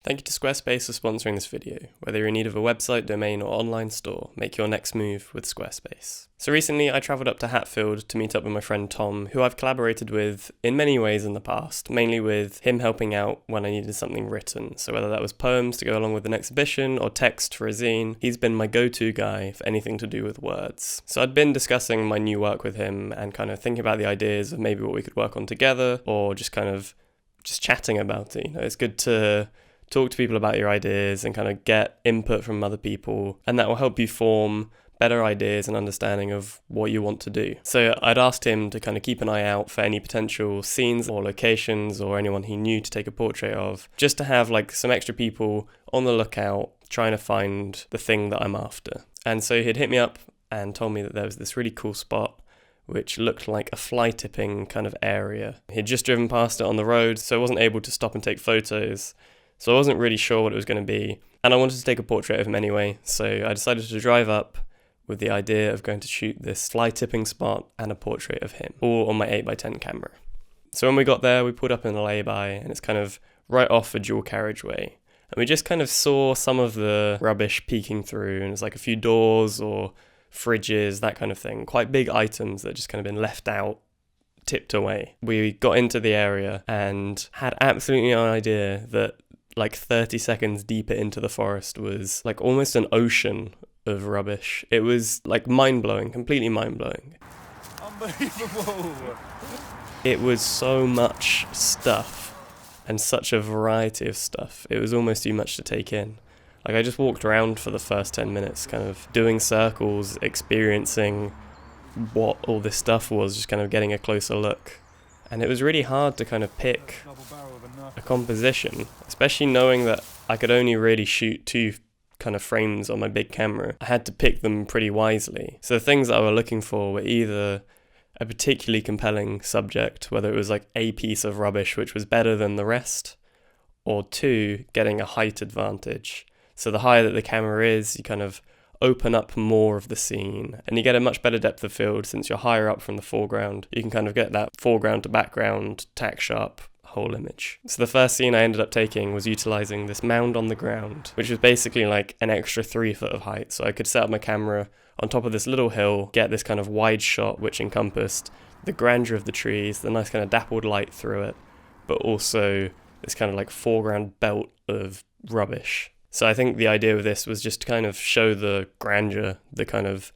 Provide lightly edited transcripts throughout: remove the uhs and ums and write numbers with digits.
Thank you to Squarespace for sponsoring this video. Whether you're in need of a website, domain, or online store, make your next move with Squarespace. So recently I travelled up to Hatfield to meet up with my friend Thom, who I've collaborated with in many ways in the past, mainly with him helping out when I needed something written. So whether that was poems to go along with an exhibition or text for a zine, he's been my go-to guy for anything to do with words. So I'd been discussing my new work with him and kind of thinking about the ideas of maybe what we could work on together, or just chatting about it. It's good to talk to people about your ideas and kind of get input from other people, and that will help you form better ideas and understanding of what you want to do. So I'd asked him to kind of keep an eye out for any potential scenes or locations or anyone he knew to take a portrait of, just to have like some extra people on the lookout trying to find the thing that I'm after. And so he'd hit me up and told me that there was this really cool spot which looked like a fly tipping kind of area. He'd just driven past it on the road, so I wasn't able to stop and take photos. So I wasn't really sure what it was going to be, and I wanted to take a portrait of him anyway, so I decided to drive up with the idea of going to shoot this fly tipping spot and a portrait of him, all on my 8x10 camera. So when we got there, we pulled up in a lay-by, and it's kind of right off a dual carriageway, and we just kind of saw some of the rubbish peeking through, and it's like a few doors or fridges, that kind of thing, quite big items that just kind of been left out, tipped away. We got into the area and had absolutely no idea that like 30 seconds deeper into the forest was like almost an ocean of rubbish. It was like mind-blowing, completely mind-blowing. Unbelievable! It was so much stuff and such a variety of stuff. It was almost too much to take in. Like I just walked around for the first 10 minutes kind of doing circles, experiencing what all this stuff was, just kind of getting a closer look. And it was really hard to kind of pick a composition, especially knowing that I could only really shoot 2 kind of frames on my big camera. I had to pick them pretty wisely. So the things that I was looking for were either a particularly compelling subject, whether it was like a piece of rubbish which was better than the rest, or 2, getting a height advantage. So the higher that the camera is, you kind of open up more of the scene and you get a much better depth of field since you're higher up from the foreground. You can kind of get that foreground to background, tack sharp whole image. So the first scene I ended up taking was utilising this mound on the ground, which was basically like an extra 3 foot of height. So I could set up my camera on top of this little hill, get this kind of wide shot which encompassed the grandeur of the trees, the nice kind of dappled light through it, but also this kind of like foreground belt of rubbish. So I think the idea of this was just to kind of show the grandeur, the kind of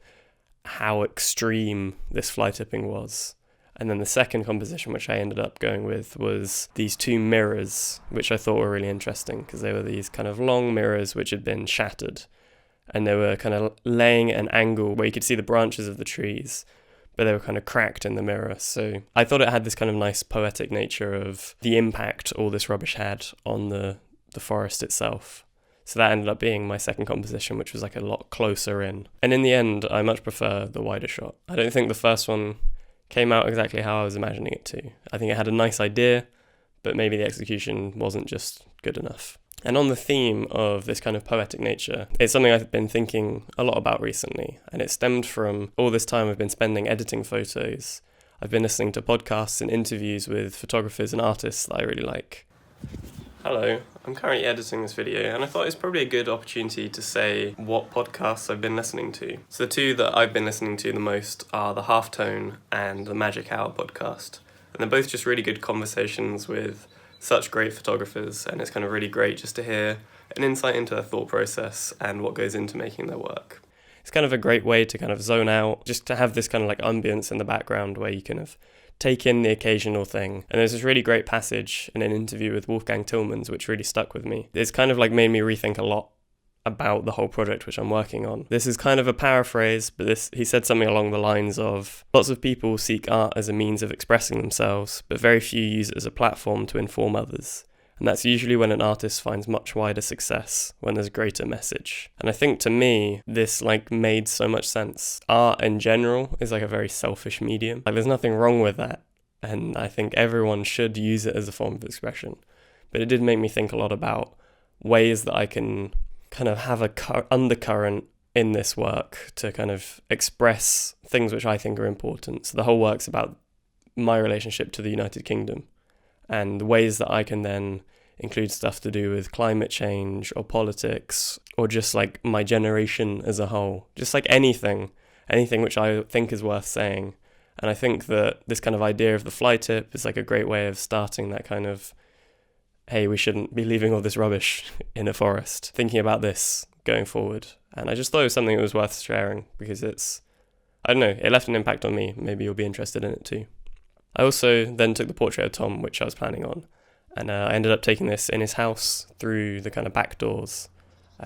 how extreme this fly tipping was. And then the second composition, which I ended up going with, was these 2 mirrors, which I thought were really interesting because they were these kind of long mirrors which had been shattered. And they were kind of laying at an angle where you could see the branches of the trees, but they were kind of cracked in the mirror. So I thought it had this kind of nice poetic nature of the impact all this rubbish had on the forest itself. So that ended up being my second composition, which was like a lot closer in. And in the end, I much prefer the wider shot. I don't think the first one came out exactly how I was imagining it to. I think it had a nice idea, but maybe the execution wasn't just good enough. And on the theme of this kind of poetic nature, it's something I've been thinking a lot about recently. And it stemmed from all this time I've been spending editing photos. I've been listening to podcasts and interviews with photographers and artists that I really like. Hello, I'm currently editing this video and I thought it's probably a good opportunity to say what podcasts I've been listening to. So the 2 that I've been listening to the most are the Halftone and the Magic Hour podcast. And they're both just really good conversations with such great photographers, and it's kind of really great just to hear an insight into their thought process and what goes into making their work. It's kind of a great way to kind of zone out, just to have this kind of like ambience in the background where you kind of take in the occasional thing. And there's this really great passage in an interview with Wolfgang Tillmans which really stuck with me. It's kind of like made me rethink a lot about the whole project which I'm working on. This is kind of a paraphrase, but he said something along the lines of, lots of people seek art as a means of expressing themselves, but very few use it as a platform to inform others. And that's usually when an artist finds much wider success, when there's a greater message. And I think to me, this like made so much sense. Art in general is like a very selfish medium. Like there's nothing wrong with that. And I think everyone should use it as a form of expression. But it did make me think a lot about ways that I can kind of have a undercurrent in this work to kind of express things which I think are important. So the whole work's about my relationship to the United Kingdom and the ways that I can then include stuff to do with climate change or politics or just like my generation as a whole. Just like anything which I think is worth saying. And I think that this kind of idea of the fly tip is like a great way of starting that kind of, hey, we shouldn't be leaving all this rubbish in a forest, thinking about this going forward. And I just thought it was something that was worth sharing because I don't know, it left an impact on me. Maybe you'll be interested in it too. I also then took the portrait of Thom, which I was planning on, and I ended up taking this in his house through the kind of back doors.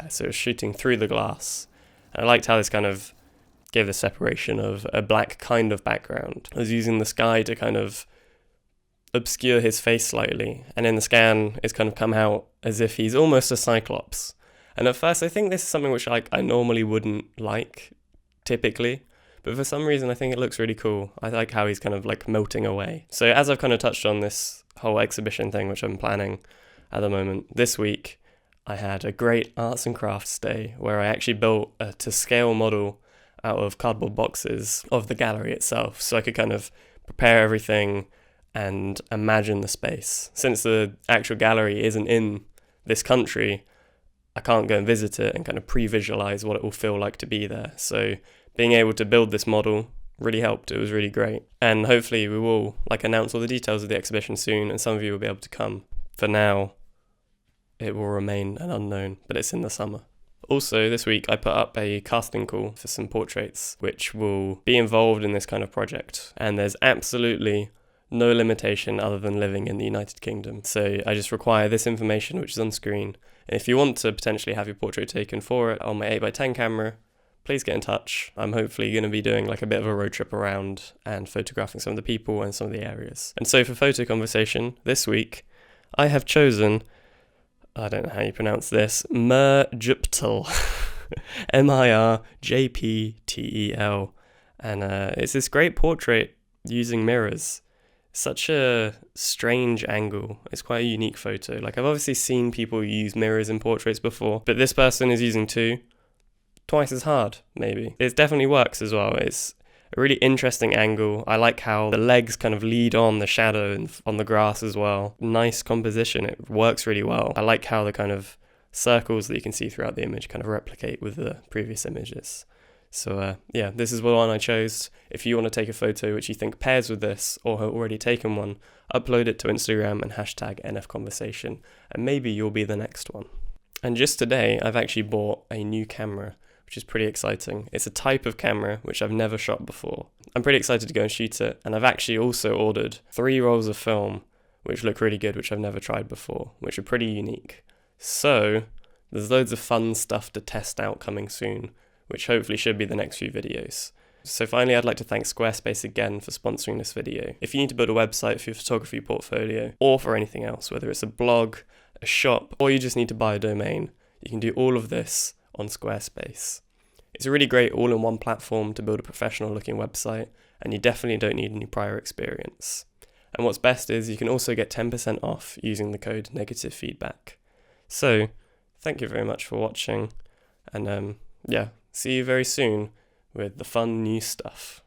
So it was shooting through the glass. And I liked how this kind of gave the separation of a black kind of background. I was using the sky to kind of obscure his face slightly, and in the scan it's kind of come out as if he's almost a cyclops. And at first I think this is something which I normally wouldn't like, typically, but for some reason I think it looks really cool. I like how he's kind of like melting away. So as I've kind of touched on this whole exhibition thing which I'm planning at the moment, this week I had a great arts and crafts day where I actually built a to scale model out of cardboard boxes of the gallery itself, so I could kind of prepare everything and imagine the space. Since the actual gallery isn't in this country, I can't go and visit it and kind of pre-visualize what it will feel like to be there. So being able to build this model really helped. It was really great. And hopefully we will announce all the details of the exhibition soon, and some of you will be able to come. For now, it will remain an unknown, but it's in the summer. Also, this week I put up a casting call for some portraits which will be involved in this kind of project. And there's absolutely no limitation other than living in the United Kingdom. So I just require this information which is on screen. And if you want to potentially have your portrait taken for it on my 8x10 camera, please get in touch. I'm hopefully going to be doing a bit of a road trip around and photographing some of the people and some of the areas. And so for photo conversation this week, I have chosen, I don't know how you pronounce this, Mirjptel. Mirjptel. And it's this great portrait using mirrors. Such a strange angle. It's quite a unique photo. I've obviously seen people use mirrors in portraits before, but this person is using two. Twice as hard, maybe. It definitely works as well. It's a really interesting angle. I like how the legs kind of lead on the shadow and on the grass as well. Nice composition. It works really well. I like how the kind of circles that you can see throughout the image kind of replicate with the previous images. So yeah, this is the one I chose. If you want to take a photo which you think pairs with this or have already taken one, upload it to Instagram and hashtag NFConversation, and maybe you'll be the next one. And just today, I've actually bought a new camera, which is pretty exciting. It's a type of camera which I've never shot before. I'm pretty excited to go and shoot it, and I've actually also ordered 3 rolls of film which look really good, which I've never tried before, which are pretty unique. So there's loads of fun stuff to test out coming soon, which hopefully should be the next few videos. So finally, I'd like to thank Squarespace again for sponsoring this video. If you need to build a website for your photography portfolio or for anything else, whether it's a blog, a shop, or you just need to buy a domain, you can do all of this on Squarespace. It's a really great all-in-one platform to build a professional looking website, and you definitely don't need any prior experience. And what's best is you can also get 10% off using the code negativefeedback. So thank you very much for watching, and yeah, see you very soon with the fun new stuff.